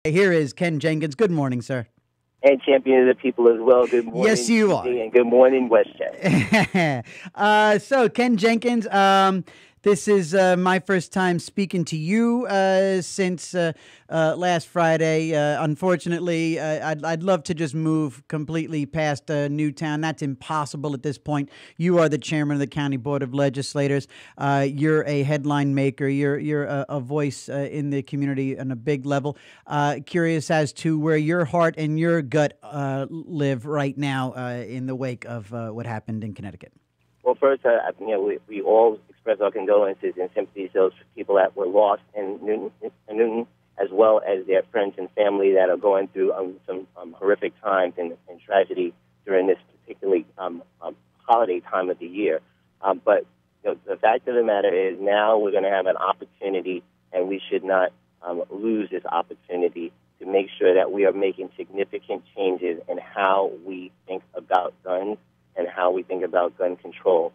Here is Ken Jenkins. Good morning, sir. And champion of the people as well. Good morning, Yes, you are. and good morning, Westchester. So, Ken Jenkins, this is my first time speaking to you since last Friday. Unfortunately, I'd love to just move completely past Newtown. That's impossible at this point. You are the chairman of the County Board of Legislators. You're a headline maker. You're a voice in the community on a big level. Curious as to where your heart and your gut live right now in the wake of what happened in Connecticut. Well, first, we all express our condolences and sympathies to those people that were lost in Newton, as well as their friends and family that are going through some horrific times and tragedy during this particularly holiday time of the year. But the fact of the matter is now we're going to have an opportunity, and we should not lose this opportunity to make sure that we are making significant changes in how we think about guns and how we think about gun control.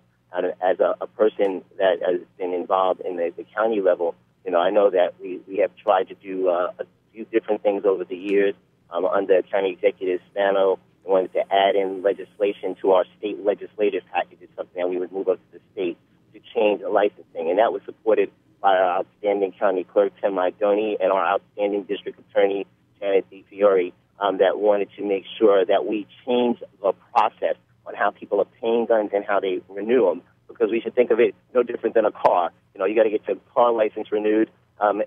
As a person that has been involved in the county level, I know that we have tried to do a few different things over the years. Under County Executive Spano, we wanted to add in legislation to our state legislative packages, something that we would move up to the state to change the licensing. And that was supported by our outstanding county clerk, Tim Maidoni, and our outstanding district attorney, Janet DiFiore, that wanted to make sure that we change the process on how people obtain guns and how they renew them, because we should think of it no different than a car. You got to get your car license renewed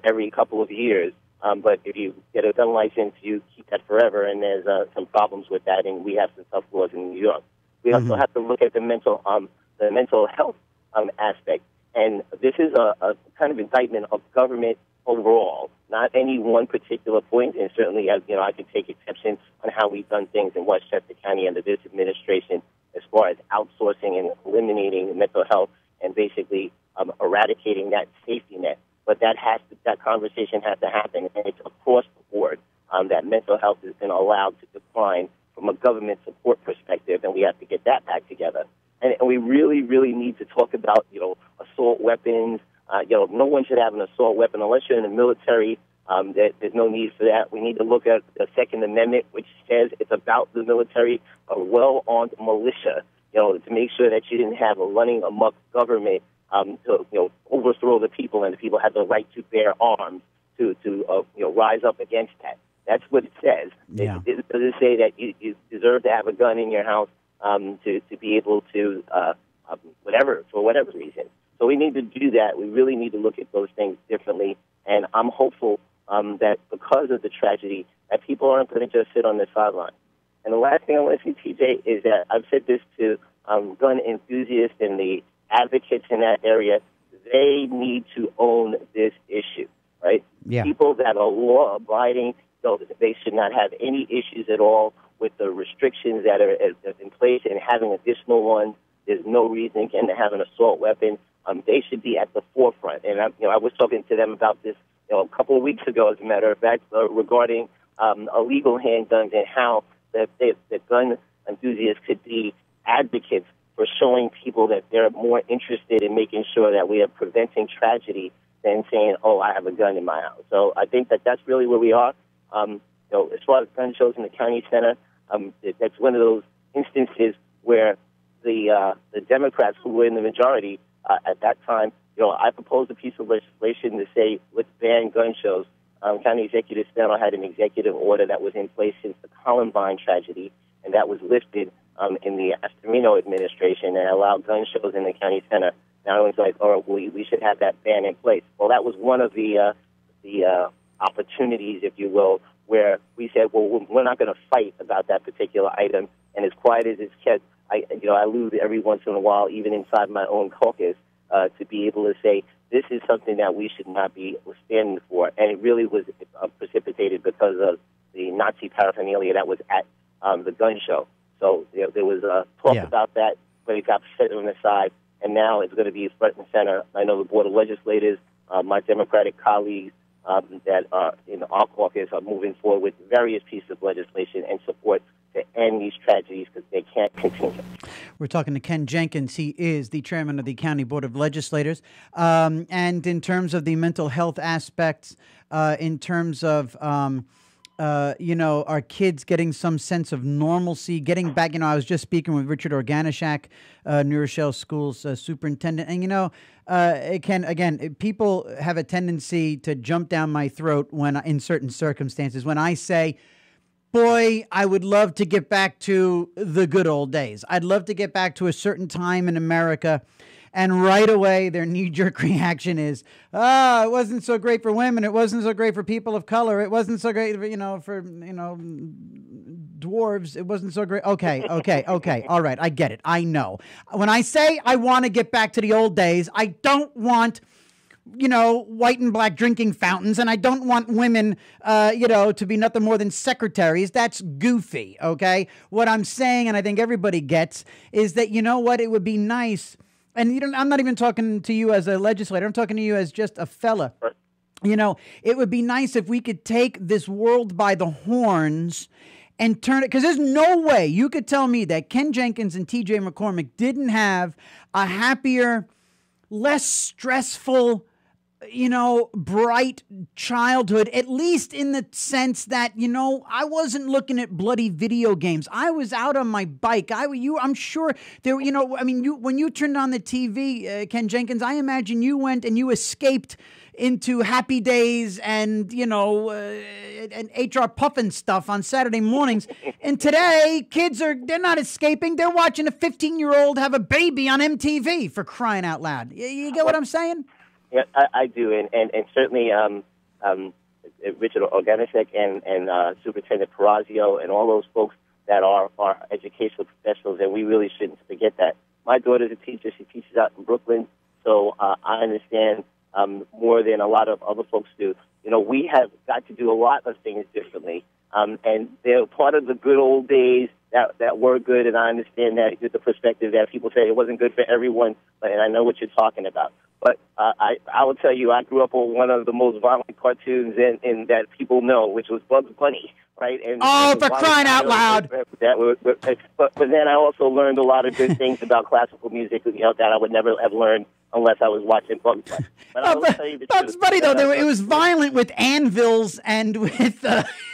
every couple of years. But if you get a gun license, you keep that forever, and there's some problems with that, and we have some tough laws in New York. We also have to look at the mental health aspect, and this is a kind of indictment of government overall, not any one particular point, and certainly, I can take exception on how we've done things in Westchester County under this administration as far as outsourcing and eliminating mental health and basically eradicating that safety net. But that conversation has to happen, and it's across the board that mental health has been allowed to decline from a government support perspective, and we have to get that back together. And we really, really need to talk about, assault weapons. No one should have an assault weapon unless you're in the military. There's no need for that. We need to look at the Second Amendment, which says it's about the military, a well-armed militia, to make sure that you didn't have a running amok government to overthrow the people, and the people have the right to bear arms to rise up against that. That's what it says. Yeah. It doesn't say that you deserve to have a gun in your house to be able to for whatever reason. So we need to do that. We really need to look at those things differently. And I'm hopeful that because of the tragedy, that people aren't going to just sit on the sideline. And the last thing I want to say, TJ, is that I've said this to gun enthusiasts and the advocates in that area. They need to own this issue, right? Yeah. People that are law-abiding, they should not have any issues at all with the restrictions that are in place and having additional ones. There's no reason, again, to have an assault weapon. They should be at the forefront. And I was talking to them about this a couple of weeks ago, as a matter of fact, regarding illegal handguns and how the gun enthusiasts could be advocates for showing people that they're more interested in making sure that we are preventing tragedy than saying, oh, I have a gun in my house. So I think that that's really where we are. As far as gun shows in the county center, that's one of those instances where the Democrats, who were in the majority at that time, I proposed a piece of legislation to say, let's ban gun shows. County Executive Spano had an executive order that was in place since the Columbine tragedy, and that was lifted in the Astorino administration and allowed gun shows in the county center. Now everyone's like, oh, we should have that ban in place. Well, that was one of the opportunities, if you will, where we said, well, we're not going to fight about that particular item. And as quiet as it's kept, I lose every once in a while, even inside my own caucus, to be able to say this is something that we should not be standing for. And it really was precipitated because of the Nazi paraphernalia that was at the gun show. So there was talk about that, but it got set on the side, and now it's going to be front and center. I know the Board of Legislators, my Democratic colleagues that are in our caucus are moving forward with various pieces of legislation and support to end these tragedies because they can't continue. We're talking to Ken Jenkins. He is the chairman of the County Board of Legislators. And in terms of the mental health aspects, in terms of our kids getting some sense of normalcy, getting back. I was just speaking with Richard Organishak, New Rochelle Schools superintendent, and people have a tendency to jump down my throat when in certain circumstances when I say, boy, I would love to get back to the good old days. I'd love to get back to a certain time in America. And right away, their knee-jerk reaction is, it wasn't so great for women. It wasn't so great for people of color. It wasn't so great, for dwarves. It wasn't so great. Okay. All right, I get it. I know. When I say I want to get back to the old days, I don't want white and black drinking fountains, and I don't want women, to be nothing more than secretaries. That's goofy, okay? What I'm saying, and I think everybody gets, is that, it would be nice, and I'm not even talking to you as a legislator, I'm talking to you as just a fella. It would be nice if we could take this world by the horns and turn it, because there's no way you could tell me that Ken Jenkins and TJ McCormick didn't have a happier, less stressful, bright childhood, at least in the sense that, I wasn't looking at bloody video games. I was out on my bike. I'm sure there, when you turned on the TV, Ken Jenkins, I imagine you went and you escaped into Happy Days and, and HR Puffin stuff on Saturday mornings. And today, kids they're not escaping. They're watching a 15-year-old have a baby on MTV, for crying out loud. You get what I'm saying? Yeah, I do, and certainly Richard Organishak and Superintendent Perazio and all those folks that are educational professionals, and we really shouldn't forget that. My daughter's a teacher. She teaches out in Brooklyn, so I understand more than a lot of other folks do. We have got to do a lot of things differently, and they're part of the good old days that were good, and I understand that with the perspective that people say it wasn't good for everyone, and I know what you're talking about. But I will tell you, I grew up on one of the most violent cartoons in that people know, which was Bugs Bunny, right? And for crying out loud! But then I also learned a lot of good things about classical music that I would never have learned unless I was watching Bugs Bunny. But Bugs Bunny, though, it was violent with anvils and with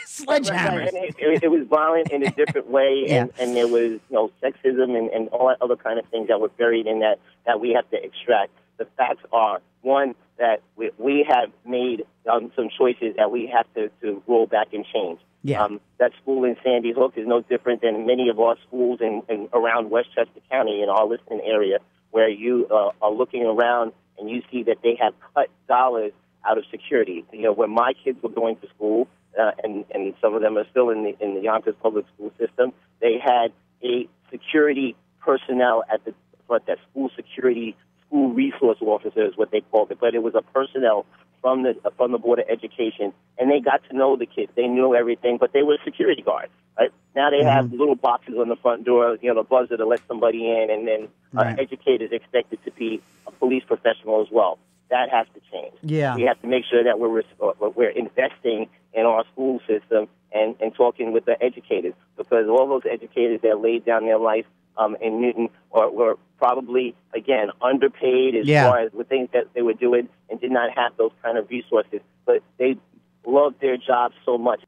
sledgehammers. Right. It was violent in a different way, Yeah. and there was sexism and all that other kind of things that were buried in that we have to extract. The facts are, one, that we have made some choices that we have to roll back and change. Yeah. That school in Sandy Hook is no different than many of our schools in around Westchester County in our listening area, where you are looking around and you see that they have cut dollars out of security. When my kids were going to school, and some of them are still in the Yonkers public school system, they had a security personnel at the front, that school security, school resource officer is what they called it, but it was a personnel from the Board of Education, and they got to know the kids. They knew everything, but they were security guards. Right? Now they have little boxes on the front door, the buzzer to let somebody in, and then educators expected to be a police professional as well. That has to change. Yeah. We have to make sure that we're investing in our school system and talking with the educators, because all those educators that laid down their life in Newton were probably, again, underpaid as far as the things that they were doing and did not have those kind of resources. But they loved their jobs so much.